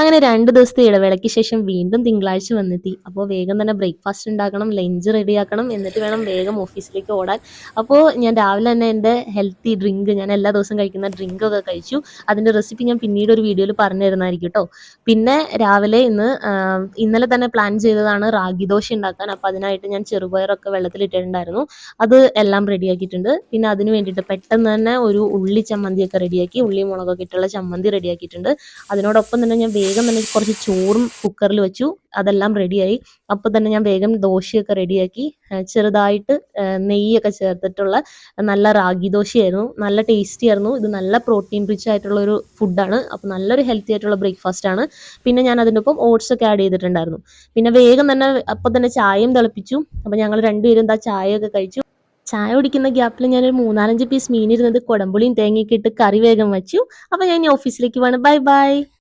അങ്ങനെ 2 ദിവസത്തെ ഇടവേളയ്ക്ക് ശേഷം വീണ്ടും തിങ്കളാഴ്ച വന്നെത്തി. അപ്പോൾ വേഗം തന്നെ ബ്രേക്ക്ഫാസ്റ്റ് ഉണ്ടാക്കണം, ലഞ്ച് റെഡിയാക്കണം, എന്നിട്ട് വേണം വേഗം ഓഫീസിലേക്ക് ഓടാൻ. അപ്പോൾ ഞാൻ രാവിലെ തന്നെ എൻ്റെ ഹെൽത്തി ഡ്രിങ്ക്, ഞാൻ എല്ലാ ദിവസവും കഴിക്കുന്ന ഡ്രിങ്കൊക്കെ കഴിച്ചു. അതിൻ്റെ റെസിപ്പി ഞാൻ പിന്നീട് ഒരു വീഡിയോയിൽ പറഞ്ഞു തരുന്നതായിരിക്കും കേട്ടോ. പിന്നെ രാവിലെ ഇന്നലെ തന്നെ പ്ലാൻ ചെയ്തതാണ് റാഗി ദോശ ഉണ്ടാക്കാൻ. അപ്പോൾ അതിനായിട്ട് ഞാൻ ചെറുപയറൊക്കെ വെള്ളത്തിലിട്ടിട്ടുണ്ടായിരുന്നു. അത് എല്ലാം റെഡിയാക്കിയിട്ടുണ്ട്. പിന്നെ അതിന് വേണ്ടിയിട്ട് പെട്ടെന്ന് തന്നെ ഒരു ഉള്ളി ചമ്മന്തിയൊക്കെ റെഡിയാക്കി, ഉള്ളിയും മുളകൊക്കെ ഇട്ടുള്ള ചമ്മന്തി റെഡിയാക്കിയിട്ടുണ്ട്. അതിനോടൊപ്പം തന്നെ ഞാൻ വേഗം തന്നെ കുറച്ച് ചോറും കുക്കറിൽ വെച്ചു. അതെല്ലാം റെഡിയായി. അപ്പോൾ തന്നെ ഞാൻ വേഗം ദോശയൊക്കെ റെഡിയാക്കി. ചെറുതായിട്ട് നെയ്യൊക്കെ ചേർത്തിട്ടുള്ള നല്ല റാഗി ദോശയായിരുന്നു. നല്ല ടേസ്റ്റി ആയിരുന്നു. ഇത് നല്ല പ്രോട്ടീൻ റിച്ച് ആയിട്ടുള്ള ഒരു ഫുഡാണ്. അപ്പോൾ നല്ലൊരു ഹെൽത്തി ആയിട്ടുള്ള ബ്രേക്ക്ഫാസ്റ്റ് ആണ്. പിന്നെ ഞാൻ അതിനൊപ്പം ഓട്സ് ഒക്കെ ആഡ് ചെയ്തിട്ടുണ്ടായിരുന്നു. പിന്നെ വേഗം തന്നെ അപ്പോൾ തന്നെ ചായയും തിളപ്പിച്ചു. അപ്പോൾ ഞങ്ങൾ രണ്ടുപേരും എന്താ ചായയൊക്കെ കഴിച്ചു. ചായ കുടിക്കുന്ന ഗ്യാപ്പിൽ ഞാനൊരു 3-4 പീസ് മീൻ ഇരുന്നത് കുടംപുളിയും തേങ്ങയൊക്കെ ഇട്ട് കറി വേഗം വെച്ചു. അപ്പോൾ ഞാൻ ഇനി ഓഫീസിലേക്ക് പോവാണ്. Bye bye.